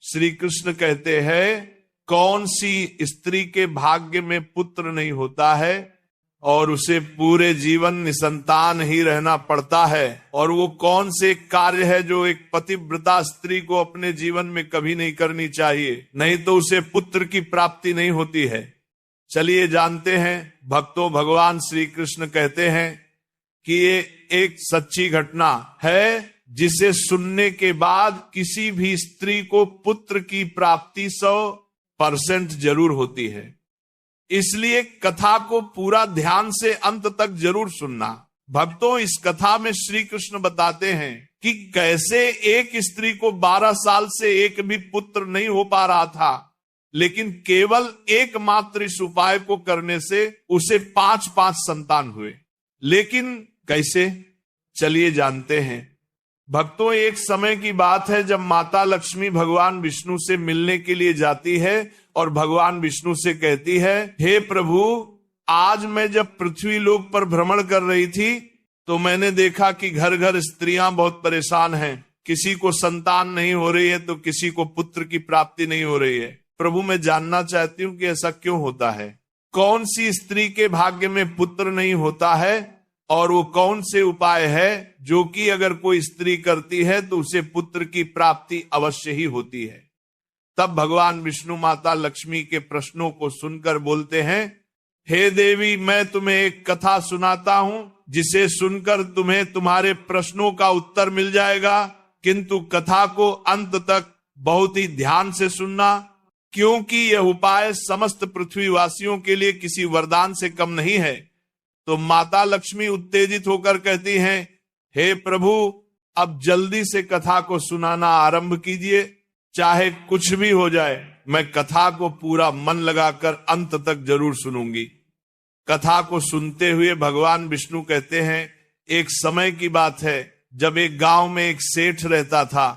श्री कृष्ण कहते हैं कौन सी स्त्री के भाग्य में पुत्र नहीं होता है और उसे पूरे जीवन निसंतान ही रहना पड़ता है, और वो कौन से कार्य है जो एक पतिव्रता स्त्री को अपने जीवन में कभी नहीं करनी चाहिए, नहीं तो उसे पुत्र की प्राप्ति नहीं होती है। चलिए जानते हैं। भक्तों, भगवान श्री कृष्ण कहते हैं कि ये एक सच्ची घटना है जिसे सुनने के बाद किसी भी स्त्री को पुत्र की प्राप्ति 100% जरूर होती है। इसलिए कथा को पूरा ध्यान से अंत तक जरूर सुनना। भक्तों, इस कथा में श्री कृष्ण बताते हैं कि कैसे एक स्त्री को 12 साल से एक भी पुत्र नहीं हो पा रहा था, लेकिन केवल एकमात्र इस उपाय को करने से उसे 5 संतान हुए। लेकिन कैसे, चलिए जानते हैं। भक्तों, एक समय की बात है जब माता लक्ष्मी भगवान विष्णु से मिलने के लिए जाती है और भगवान विष्णु से कहती है, हे प्रभु, आज मैं जब पृथ्वी लोक पर भ्रमण कर रही थी तो मैंने देखा कि घर घर स्त्रियां बहुत परेशान हैं। किसी को संतान नहीं हो रही है तो किसी को पुत्र की प्राप्ति नहीं हो रही है। प्रभु, मैं जानना चाहती हूँ कि ऐसा क्यों होता है। कौन सी स्त्री के भाग्य में पुत्र नहीं होता है और वो कौन से उपाय है जो कि अगर कोई स्त्री करती है तो उसे पुत्र की प्राप्ति अवश्य ही होती है। तब भगवान विष्णु माता लक्ष्मी के प्रश्नों को सुनकर बोलते हैं, हे देवी, मैं तुम्हें एक कथा सुनाता हूं जिसे सुनकर तुम्हें तुम्हारे प्रश्नों का उत्तर मिल जाएगा, किंतु कथा को अंत तक बहुत ही ध्यान से सुनना, क्योंकि यह उपाय समस्त पृथ्वीवासियों के लिए किसी वरदान से कम नहीं है। तो माता लक्ष्मी उत्तेजित होकर कहती हैं, हे प्रभु, अब जल्दी से कथा को सुनाना आरंभ कीजिए, चाहे कुछ भी हो जाए, मैं कथा को पूरा मन लगाकर अंत तक जरूर सुनूंगी। कथा को सुनते हुए भगवान विष्णु कहते हैं, एक समय की बात है जब एक गांव में एक सेठ रहता था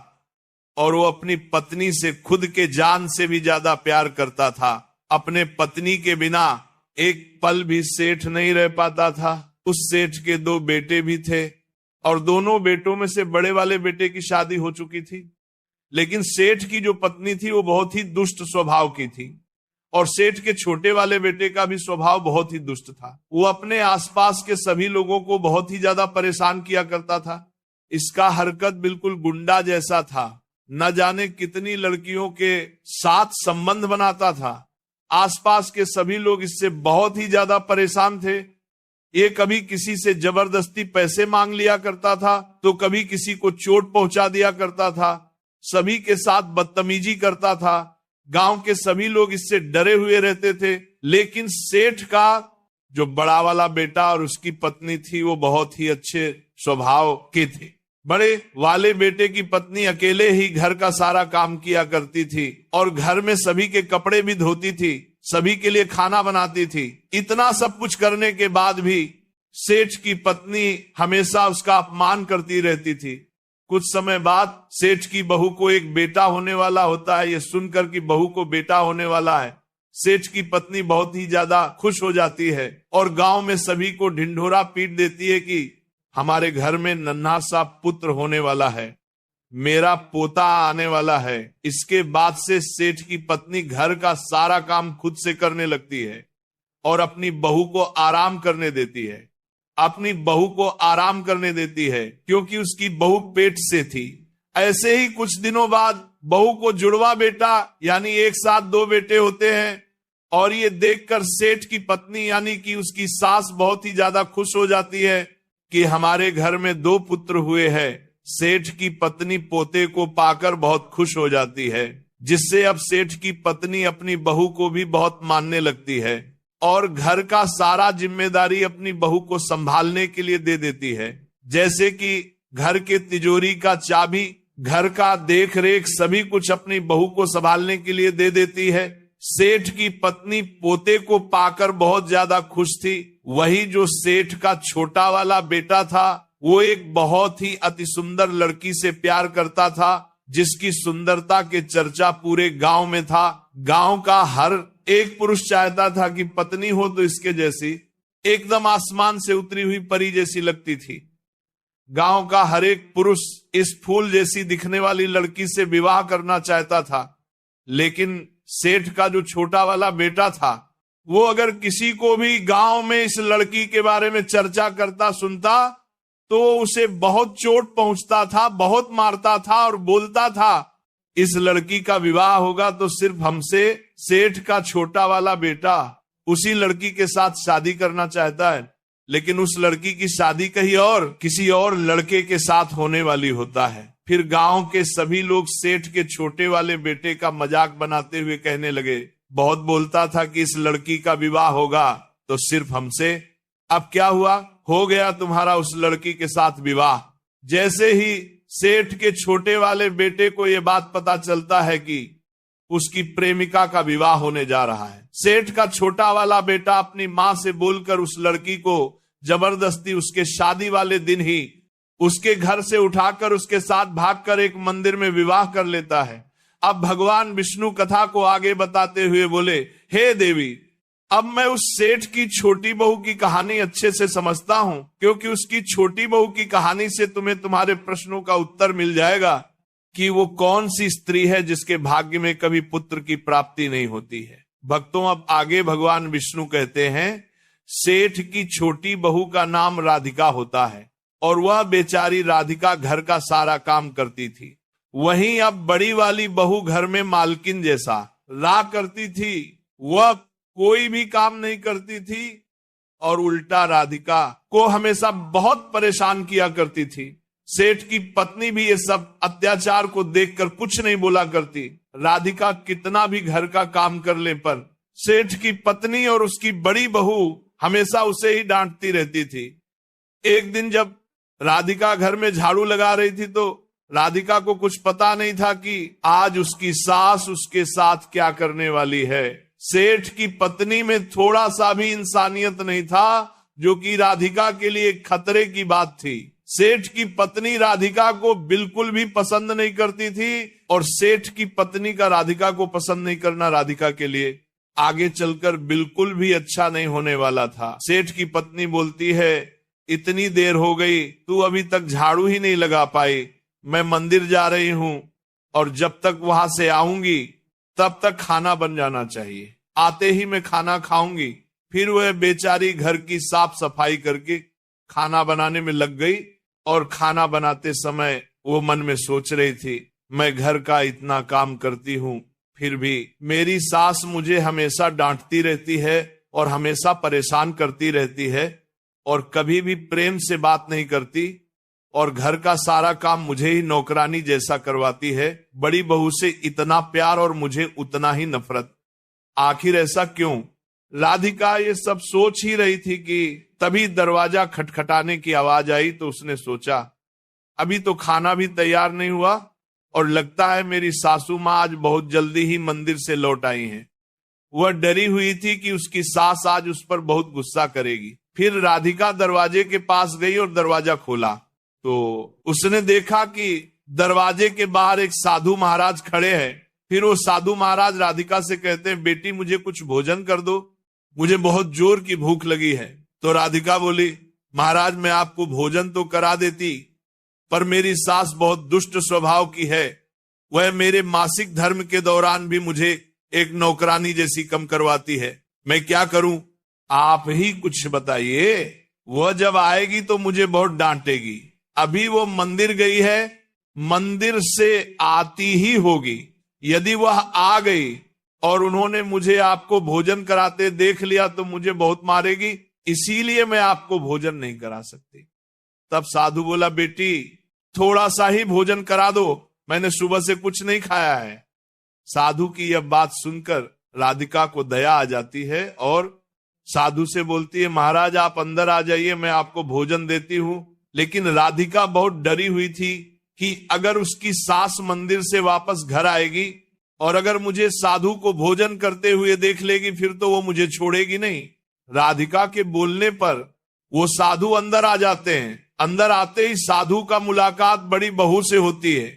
और वो अपनी पत्नी से खुद के जान से भी ज्यादा प्यार करता था। अपने पत्नी के बिना एक पल भी सेठ नहीं रह पाता था। उस सेठ के 2 बेटे भी थे और दोनों बेटों में से बड़े वाले बेटे की शादी हो चुकी थी, लेकिन सेठ की जो पत्नी थी वो बहुत ही दुष्ट स्वभाव की थी और सेठ के छोटे वाले बेटे का भी स्वभाव बहुत ही दुष्ट था। वो अपने आसपास के सभी लोगों को बहुत ही ज्यादा परेशान किया करता था। इसका हरकत बिल्कुल गुंडा जैसा था। न जाने कितनी लड़कियों के साथ संबंध बनाता था। आसपास के सभी लोग इससे बहुत ही ज्यादा परेशान थे। ये कभी किसी से जबरदस्ती पैसे मांग लिया करता था तो कभी किसी को चोट पहुंचा दिया करता था। सभी के साथ बदतमीजी करता था। गांव के सभी लोग इससे डरे हुए रहते थे। लेकिन सेठ का जो बड़ा वाला बेटा और उसकी पत्नी थी वो बहुत ही अच्छे स्वभाव की थी। बड़े वाले बेटे की पत्नी अकेले ही घर का सारा काम किया करती थी और घर में सभी के कपड़े भी धोती थी, सभी के लिए खाना बनाती थी। इतना सब कुछ करने के बाद भी सेठ की पत्नी हमेशा उसका अपमान करती रहती थी। कुछ समय बाद सेठ की बहू को एक बेटा होने वाला होता है। ये सुनकर कि बहू को बेटा होने वाला है, सेठ की पत्नी बहुत ही ज्यादा खुश हो जाती है और गांव में सभी को ढिंढोरा पीट देती है कि हमारे घर में नन्हा सा पुत्र होने वाला है, मेरा पोता आने वाला है। इसके बाद से सेठ की पत्नी घर का सारा काम खुद से करने लगती है और अपनी बहू को आराम करने देती है। क्योंकि उसकी बहू पेट से थी। ऐसे ही कुछ दिनों बाद बहू को जुड़वा बेटा यानी एक साथ 2 बेटे होते हैं और ये देखकर सेठ की पत्नी यानी कि उसकी सास बहुत ही ज्यादा खुश हो जाती है कि हमारे घर में 2 पुत्र हुए हैं। सेठ की पत्नी पोते को पाकर बहुत खुश हो जाती है, जिससे अब सेठ की पत्नी अपनी बहू को भी बहुत मानने लगती है और घर का सारा जिम्मेदारी अपनी बहू को संभालने के लिए दे देती है। जैसे कि घर के तिजोरी का चाबी, घर का देख रेख, सभी कुछ अपनी बहू को संभालने के लिए दे देती है। सेठ की पत्नी पोते को पाकर बहुत ज्यादा खुश थी। वही जो सेठ का छोटा वाला बेटा था वो एक बहुत ही अति सुंदर लड़की से प्यार करता था, जिसकी सुंदरता के चर्चा पूरे गांव में था। गांव का हर एक पुरुष चाहता था कि पत्नी हो तो इसके जैसी, एकदम आसमान से उतरी हुई परी जैसी लगती थी। गांव का हर एक पुरुष इस फूल जैसी दिखने वाली लड़की से विवाह करना चाहता था, लेकिन सेठ का जो छोटा वाला बेटा था वो अगर किसी को भी गांव में इस लड़की के बारे में चर्चा करता सुनता तो उसे बहुत चोट पहुंचता था, बहुत मारता था और बोलता था इस लड़की का विवाह होगा तो सिर्फ हमसे सेठ का छोटा वाला बेटा उसी लड़की के साथ शादी करना चाहता है, लेकिन उस लड़की की शादी कहीं और किसी और लड़के के साथ होने वाली होता है। फिर गांव के सभी लोग सेठ के छोटे वाले बेटे का मजाक बनाते हुए कहने लगे, बहुत बोलता था कि इस लड़की का विवाह होगा तो सिर्फ हमसे, अब क्या हुआ, हो गया तुम्हारा उस लड़की के साथ विवाह। जैसे ही सेठ के छोटे वाले बेटे को यह बात पता चलता है कि उसकी प्रेमिका का विवाह होने जा रहा है, सेठ का छोटा वाला बेटा अपनी मां से बोलकर उस लड़की को जबरदस्ती उसके शादी वाले दिन ही उसके घर से उठाकर उसके साथ भागकर एक मंदिर में विवाह कर लेता है। अब भगवान विष्णु कथा को आगे बताते हुए बोले, हे देवी, अब मैं उस सेठ की छोटी बहू की कहानी अच्छे से समझता हूं, क्योंकि उसकी छोटी बहू की कहानी से तुम्हें तुम्हारे प्रश्नों का उत्तर मिल जाएगा कि वो कौन सी स्त्री है जिसके भाग्य में कभी पुत्र की प्राप्ति नहीं होती है। भक्तों, अब आगे भगवान विष्णु कहते हैं, सेठ की छोटी बहू का नाम राधिका होता है और वह बेचारी राधिका घर का सारा काम करती थी। वहीं अब बड़ी वाली बहू घर में मालकिन जैसा रहा करती थी, वह कोई भी काम नहीं करती थी और उल्टा राधिका को हमेशा बहुत परेशान किया करती थी। सेठ की पत्नी भी ये सब अत्याचार को देखकर कुछ नहीं बोला करती। राधिका कितना भी घर का काम कर ले पर सेठ की पत्नी और उसकी बड़ी बहू हमेशा उसे ही डांटती रहती थी। एक दिन जब राधिका घर में झाड़ू लगा रही थी तो राधिका को कुछ पता नहीं था कि आज उसकी सास उसके साथ क्या करने वाली है। सेठ की पत्नी में थोड़ा सा भी इंसानियत नहीं था, जो कि राधिका के लिए खतरे की बात थी। सेठ की पत्नी राधिका को बिल्कुल भी पसंद नहीं करती थी और सेठ की पत्नी का राधिका को पसंद नहीं करना राधिका के लिए आगे चलकर बिल्कुल भी अच्छा नहीं होने वाला था। सेठ की पत्नी बोलती है, इतनी देर हो गई, तू अभी तक झाड़ू ही नहीं लगा पाई, मैं मंदिर जा रही हूं और जब तक वहां से आऊंगी तब तक खाना बन जाना चाहिए, आते ही मैं खाना खाऊंगी। फिर वह बेचारी घर की साफ सफाई करके खाना बनाने में लग गई और खाना बनाते समय वो मन में सोच रही थी, मैं घर का इतना काम करती हूँ फिर भी मेरी सास मुझे हमेशा डांटती रहती है और हमेशा परेशान करती रहती है और कभी भी प्रेम से बात नहीं करती और घर का सारा काम मुझे ही नौकरानी जैसा करवाती है। बड़ी बहू से इतना प्यार और मुझे उतना ही नफरत, आखिर ऐसा क्यों? राधिका ये सब सोच ही रही थी कि तभी दरवाजा खटखटाने की आवाज आई तो उसने सोचा, अभी तो खाना भी तैयार नहीं हुआ और लगता है मेरी सासू माँ आज बहुत जल्दी ही मंदिर से लौट आई हैं। वह डरी हुई थी कि उसकी सास आज उस पर बहुत गुस्सा करेगी। फिर राधिका दरवाजे के पास गई और दरवाजा खोला तो उसने देखा कि दरवाजे के बाहर एक साधु महाराज खड़े हैं। फिर वो साधु महाराज राधिका से कहते हैं, बेटी मुझे कुछ भोजन कर दो, मुझे बहुत जोर की भूख लगी है। तो राधिका बोली, महाराज मैं आपको भोजन तो करा देती, पर मेरी सास बहुत दुष्ट स्वभाव की है, वह मेरे मासिक धर्म के दौरान भी मुझे एक नौकरानी जैसी कम करवाती है, मैं क्या करूं? आप ही कुछ बताइए। वह जब आएगी तो मुझे बहुत डांटेगी, अभी वो मंदिर गई है, मंदिर से आती ही होगी, यदि वह आ गई और उन्होंने मुझे आपको भोजन कराते देख लिया तो मुझे बहुत मारेगी, इसीलिए मैं आपको भोजन नहीं करा सकती। तब साधु बोला, बेटी थोड़ा सा ही भोजन करा दो, मैंने सुबह से कुछ नहीं खाया है। साधु की यह बात सुनकर राधिका को दया आ जाती है और साधु से बोलती है, महाराज आप अंदर आ जाइए, मैं आपको भोजन देती हूं। लेकिन राधिका बहुत डरी हुई थी कि अगर उसकी सास मंदिर से वापस घर आएगी और अगर मुझे साधु को भोजन करते हुए देख लेगी फिर तो वो मुझे छोड़ेगी नहीं। राधिका के बोलने पर वो साधु अंदर आ जाते हैं। अंदर आते ही साधु का मुलाकात बड़ी बहू से होती है।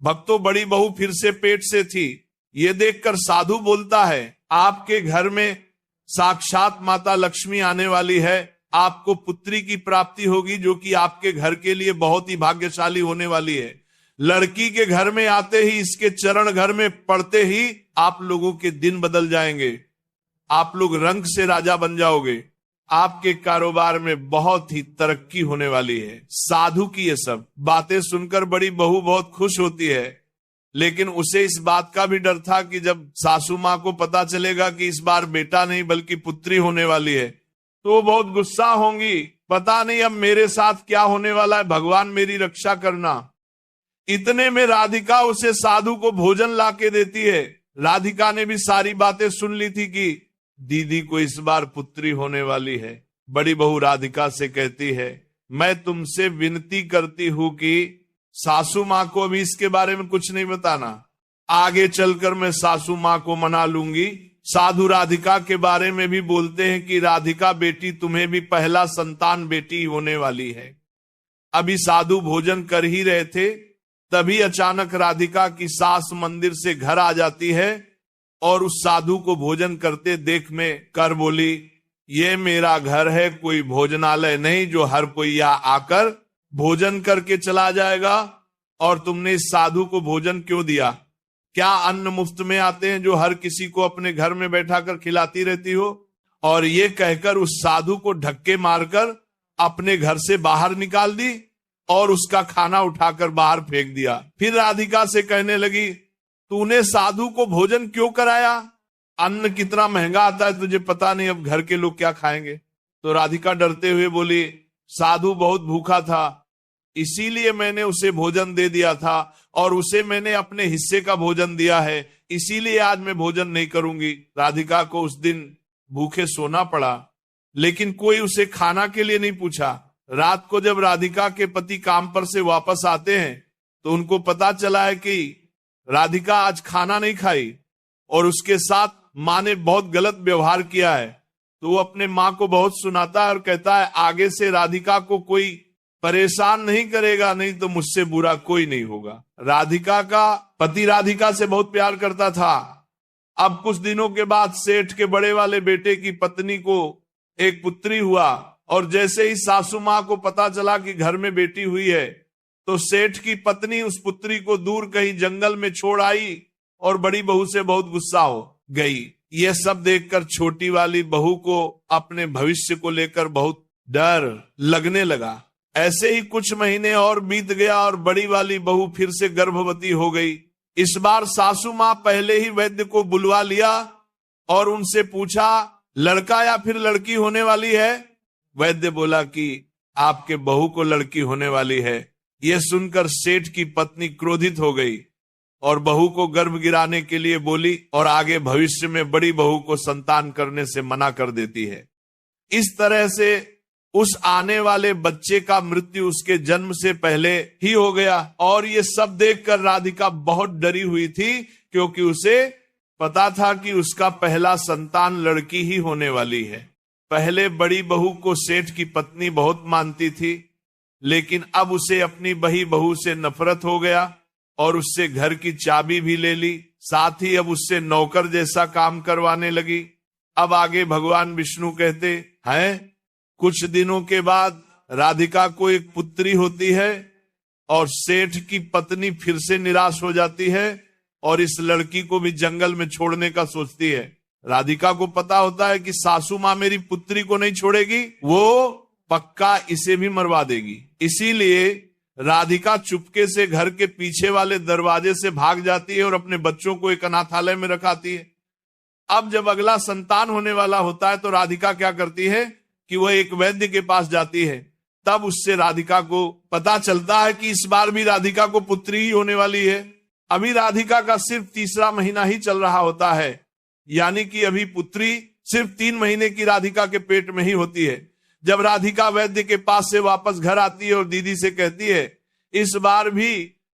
भक्तों, बड़ी बहू फिर से पेट से थी। ये देखकर साधु बोलता है, आपके घर में साक्षात माता लक्ष्मी आने वाली है, आपको पुत्री की प्राप्ति होगी, जो कि आपके घर के लिए बहुत ही भाग्यशाली होने वाली है। लड़की के घर में आते ही, इसके चरण घर में पड़ते ही आप लोगों के दिन बदल जाएंगे। आप लोग रंग से राजा बन जाओगे। आपके कारोबार में बहुत ही तरक्की होने वाली है। साधु की ये सब बातें सुनकर बड़ी बहू बहुत खुश होती है, लेकिन उसे इस बात का भी डर था कि जब सासू माँ को पता चलेगा कि इस बार बेटा नहीं बल्कि पुत्री होने वाली है, तो वो बहुत गुस्सा होंगी। पता नहीं अब मेरे साथ क्या होने वाला है, भगवान मेरी रक्षा करना। इतने में राधिका उसे साधु को भोजन ला के देती है। राधिका ने भी सारी बातें सुन ली थी कि दीदी को इस बार पुत्री होने वाली है। बड़ी बहू राधिका से कहती है, मैं तुमसे विनती करती हूं कि सासू माँ को अभी इसके बारे में कुछ नहीं बताना, आगे चलकर मैं सासू माँ को मना लूंगी। साधु राधिका के बारे में भी बोलते हैं कि राधिका बेटी, तुम्हें भी पहला संतान बेटी होने वाली है। अभी साधु भोजन कर ही रहे थे, तभी अचानक राधिका की सास मंदिर से घर आ जाती है और उस साधु को भोजन करते देख में कर बोली, ये मेरा घर है, कोई भोजनालय नहीं जो हर कोई यहाँ आकर भोजन करके चला जाएगा। और तुमने इस साधु को भोजन क्यों दिया? क्या अन्न मुफ्त में आते हैं जो हर किसी को अपने घर में बैठा कर खिलाती रहती हो? और ये कहकर उस साधु को धक्के मारकर अपने घर से बाहर निकाल दी और उसका खाना उठाकर बाहर फेंक दिया। फिर राधिका से कहने लगी, तूने साधु को भोजन क्यों कराया? अन्न कितना महंगा आता है, तुझे पता नहीं अब घर के लोग क्या खाएंगे? तो राधिका डरते हुए बोली, साधु बहुत भूखा था, इसीलिए मैंने उसे भोजन दे दिया था और उसे मैंने अपने हिस्से का भोजन दिया है, इसीलिए आज मैं भोजन नहीं करूंगी। राधिका को उस दिन भूखे सोना पड़ा, लेकिन कोई उसे खाना के लिए नहीं पूछा। रात को जब राधिका के पति काम पर से वापस आते हैं तो उनको पता चला है कि राधिका आज खाना नहीं खाई और उसके साथ माँ ने बहुत गलत व्यवहार किया है। तो वो अपने माँ को बहुत सुनाता है और कहता है, आगे से राधिका को कोई परेशान नहीं करेगा, नहीं तो मुझसे बुरा कोई नहीं होगा। राधिका का पति राधिका से बहुत प्यार करता था। अब कुछ दिनों के बाद सेठ के बड़े वाले बेटे की पत्नी को एक पुत्री हुआ और जैसे ही सासू माँ को पता चला कि घर में बेटी हुई है तो सेठ की पत्नी उस पुत्री को दूर कहीं जंगल में छोड़ आई और बड़ी बहू से बहुत गुस्सा हो गई। यह सब देखकर छोटी वाली बहू को अपने भविष्य को लेकर बहुत डर लगने लगा। ऐसे ही कुछ महीने और बीत गया और बड़ी वाली बहू फिर से गर्भवती हो गई। इस बार सासू माँ पहले ही वैद्य को बुलवा लिया और उनसे पूछा, लड़का या फिर लड़की होने वाली है? वैद्य बोला कि आपके बहू को लड़की होने वाली है। यह सुनकर सेठ की पत्नी क्रोधित हो गई और बहू को गर्भ गिराने के लिए बोली और आगे भविष्य में बड़ी बहू को संतान करने से मना कर देती है। इस तरह से उस आने वाले बच्चे का मृत्यु उसके जन्म से पहले ही हो गया और ये सब देखकर राधिका बहुत डरी हुई थी, क्योंकि उसे पता था कि उसका पहला संतान लड़की ही होने वाली है। पहले बड़ी बहू को सेठ की पत्नी बहुत मानती थी, लेकिन अब उसे अपनी बही बहू से नफरत हो गया और उससे घर की चाबी भी ले ली, साथ ही अब उससे नौकर जैसा काम करवाने लगी। अब आगे भगवान विष्णु कहते हैं, कुछ दिनों के बाद राधिका को एक पुत्री होती है और सेठ की पत्नी फिर से निराश हो जाती है और इस लड़की को भी जंगल में छोड़ने का सोचती है। राधिका को पता होता है कि सासू माँ मेरी पुत्री को नहीं छोड़ेगी, वो पक्का इसे भी मरवा देगी। इसीलिए राधिका चुपके से घर के पीछे वाले दरवाजे से भाग जाती है और अपने बच्चों को एक अनाथालय में रखाती है। अब जब अगला संतान होने वाला होता है तो राधिका क्या करती है कि वह एक वैद्य के पास जाती है। तब उससे राधिका को पता चलता है कि इस बार भी राधिका को पुत्री ही होने वाली है। अभी राधिका का सिर्फ तीसरा महीना ही चल रहा होता है, यानी कि अभी पुत्री सिर्फ 3 महीने की राधिका के पेट में ही होती है। जब राधिका वैद्य के पास से वापस घर आती है और दीदी से कहती है, इस बार भी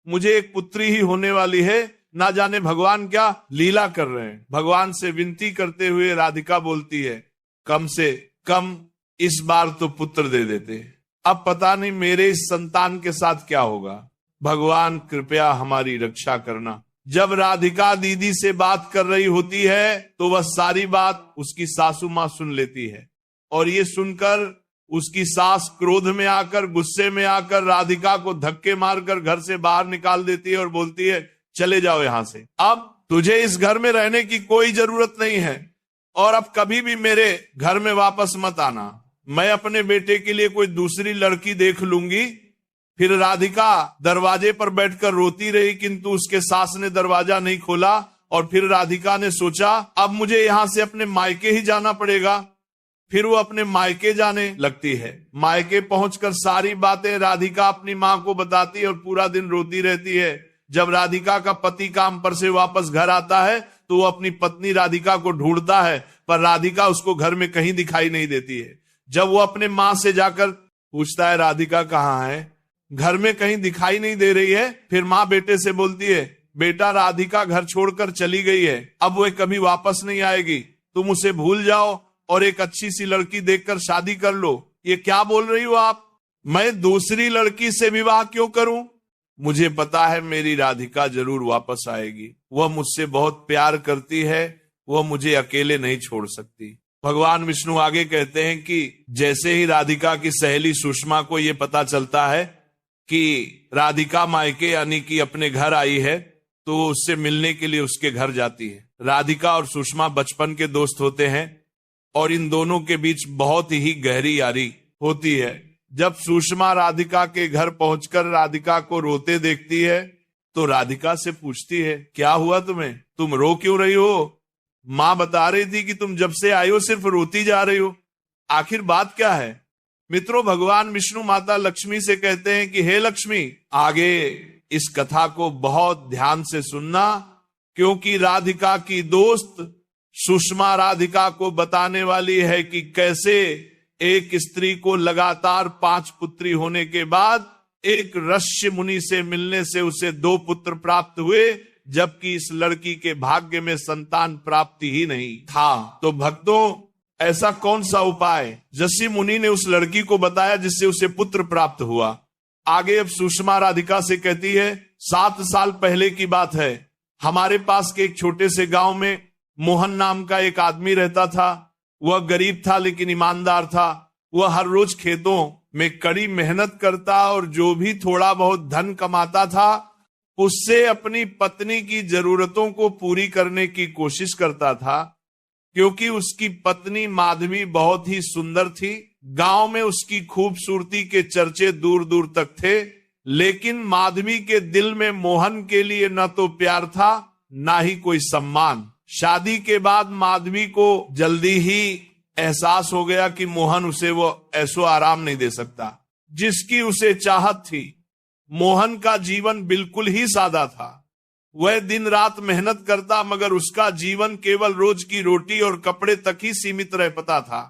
मुझे एक पुत्री ही होने वाली है, ना जाने भगवान क्या लीला कर रहे हैं। भगवान से विनती करते हुए राधिका बोलती है, कम से कम इस बार तो पुत्र दे देते, अब पता नहीं मेरे इस संतान के साथ क्या होगा। भगवान कृपया हमारी रक्षा करना। जब राधिका दीदी से बात कर रही होती है तो वह सारी बात उसकी सासू माँ सुन लेती है और ये सुनकर उसकी सास क्रोध में आकर, गुस्से में आकर राधिका को धक्के मारकर घर से बाहर निकाल देती है और बोलती है चले जाओ यहां से, अब तुझे इस घर में रहने की कोई जरूरत नहीं है और अब कभी भी मेरे घर में वापस मत आना। मैं अपने बेटे के लिए कोई दूसरी लड़की देख लूंगी। फिर राधिका दरवाजे पर बैठकर रोती रही, किंतु उसके सास ने दरवाजा नहीं खोला और फिर राधिका ने सोचा अब मुझे यहां से अपने मायके ही जाना पड़ेगा। फिर वो अपने मायके जाने लगती है। मायके पहुंचकर सारी बातें राधिका अपनी मां को बताती है और पूरा दिन रोती रहती है। जब राधिका का पति काम पर से वापस घर आता है तो वो अपनी पत्नी राधिका को ढूंढता है, पर राधिका उसको घर में कहीं दिखाई नहीं देती है। जब वो अपने मां से जाकर पूछता है राधिका कहाँ है, घर में कहीं दिखाई नहीं दे रही है। फिर मां बेटे से बोलती है बेटा राधिका घर छोड़कर चली गई है, अब वो कभी वापस नहीं आएगी, तुम उसे भूल जाओ और एक अच्छी सी लड़की देखकर शादी कर लो। ये क्या बोल रही हो आप, मैं दूसरी लड़की से विवाह क्यों करूं? मुझे पता है मेरी राधिका जरूर वापस आएगी, वह मुझसे बहुत प्यार करती है, वह मुझे अकेले नहीं छोड़ सकती। भगवान विष्णु आगे कहते हैं कि जैसे ही राधिका की सहेली सुषमा को यह पता चलता है कि राधिका मायके यानी कि अपने घर आई है, तो वो उससे मिलने के लिए उसके घर जाती है। राधिका और सुषमा बचपन के दोस्त होते हैं और इन दोनों के बीच बहुत ही गहरी यारी होती है। जब सुषमा राधिका के घर पहुंचकर राधिका को रोते देखती है तो राधिका से पूछती है क्या हुआ तुम्हें, तुम रो क्यों रही हो? मां बता रही थी कि तुम जब से आई हो सिर्फ रोती जा रही हो, आखिर बात क्या है? मित्रों, भगवान विष्णु माता लक्ष्मी से कहते हैं कि हे लक्ष्मी, आगे इस कथा को बहुत ध्यान से सुनना, क्योंकि राधिका की दोस्त सुषमा राधिका को बताने वाली है कि कैसे एक स्त्री को लगातार 5 पुत्री होने के बाद एक ऋषि मुनि से मिलने से उसे 2 पुत्र प्राप्त हुए, जबकि इस लड़की के भाग्य में संतान प्राप्ति ही नहीं था। तो भक्तों, ऐसा कौन सा उपाय ऋषि मुनि ने उस लड़की को बताया जिससे उसे पुत्र प्राप्त हुआ? आगे अब सुषमा राधिका से कहती है 7 साल पहले की बात है, हमारे पास के एक छोटे से गांव में मोहन नाम का एक आदमी रहता था। वह गरीब था लेकिन ईमानदार था। वह हर रोज खेतों में कड़ी मेहनत करता और जो भी थोड़ा बहुत धन कमाता था उससे अपनी पत्नी की जरूरतों को पूरी करने की कोशिश करता था। क्योंकि उसकी पत्नी माधवी बहुत ही सुंदर थी, गांव में उसकी खूबसूरती के चर्चे दूर दूर तक थे, लेकिन माधवी के दिल में मोहन के लिए न तो प्यार था न ही कोई सम्मान। शादी के बाद माधवी को जल्दी ही एहसास हो गया कि मोहन उसे वो ऐसो आराम नहीं दे सकता जिसकी उसे चाहत थी। मोहन का जीवन बिल्कुल ही सादा था। वह दिन रात मेहनत करता, मगर उसका जीवन केवल रोज की रोटी और कपड़े तक ही सीमित रह पाता था।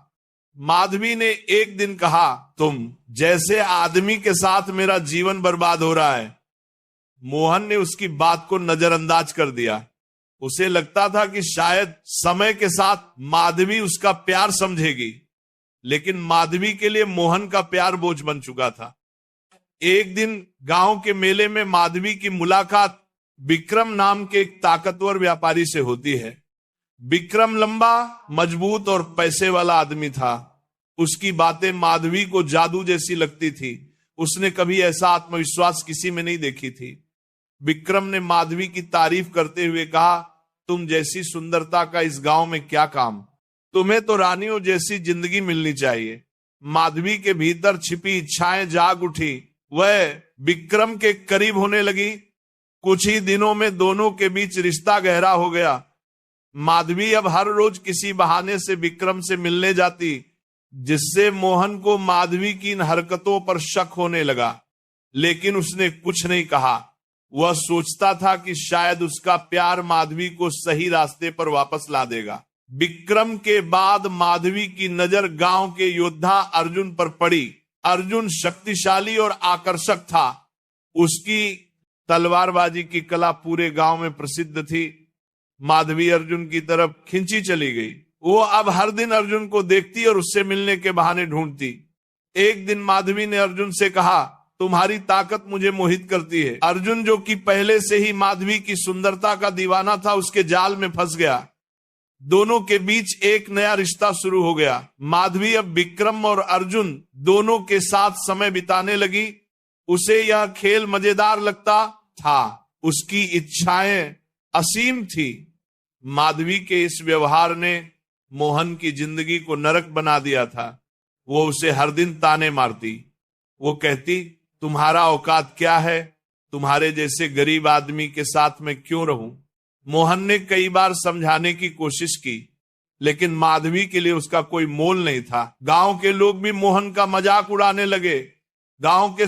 माधवी ने एक दिन कहा, तुम जैसे आदमी के साथ मेरा जीवन बर्बाद हो रहा है। मोहन ने उसकी बात को नजरअंदाज कर दिया। उसे लगता था कि शायद समय के साथ माधवी उसका प्यार समझेगी, लेकिन माधवी के लिए मोहन का प्यार बोझ बन चुका था। एक दिन गांव के मेले में माधवी की मुलाकात विक्रम नाम के एक ताकतवर व्यापारी से होती है। विक्रम लंबा, मजबूत और पैसे वाला आदमी था। उसकी बातें माधवी को जादू जैसी लगती थी। उसने कभी ऐसा आत्मविश्वास किसी में नहीं देखी थी। विक्रम ने माधवी की तारीफ करते हुए कहा, तुम जैसी सुंदरता का इस गांव में क्या काम, तुम्हें तो रानियों जैसी जिंदगी मिलनी चाहिए। माधवी के भीतर छिपी इच्छाएं जाग उठी। वह विक्रम के करीब होने लगी। कुछ ही दिनों में दोनों के बीच रिश्ता गहरा हो गया। माधवी अब हर रोज किसी बहाने से विक्रम से मिलने जाती, जिससे मोहन को माधवी की इन हरकतों पर शक होने लगा, लेकिन उसने कुछ नहीं कहा। वह सोचता था कि शायद उसका प्यार माधवी को सही रास्ते पर वापस ला देगा। विक्रम के बाद माधवी की नजर गांव के योद्धा अर्जुन पर पड़ी। अर्जुन शक्तिशाली और आकर्षक था। उसकी तलवारबाजी की कला पूरे गांव में प्रसिद्ध थी। माधवी अर्जुन की तरफ खिंची चली गई। वो अब हर दिन अर्जुन को देखती और उससे मिलने के बहाने ढूंढती। एक दिन माधवी ने अर्जुन से कहा, तुम्हारी ताकत मुझे मोहित करती है। अर्जुन, जो कि पहले से ही माधवी की सुंदरता का दीवाना था, उसके जाल में फंस गया। दोनों के बीच एक नया रिश्ता शुरू हो गया। माधवी अब विक्रम और अर्जुन दोनों के साथ समय बिताने लगी। उसे यह खेल मजेदार लगता था, उसकी इच्छाएं असीम थी। माधवी के इस व्यवहार ने मोहन की जिंदगी को नरक बना दिया था। वो उसे हर दिन ताने मारती। वो कहती, तुम्हारा औकात क्या है, तुम्हारे जैसे गरीब आदमी के साथ मैं क्यों रहूं। मोहन ने कई बार समझाने की कोशिश की, लेकिन माधवी के लिए उसका कोई मोल नहीं था। गांव के लोग भी मोहन का मजाक उड़ाने लगे। गांव के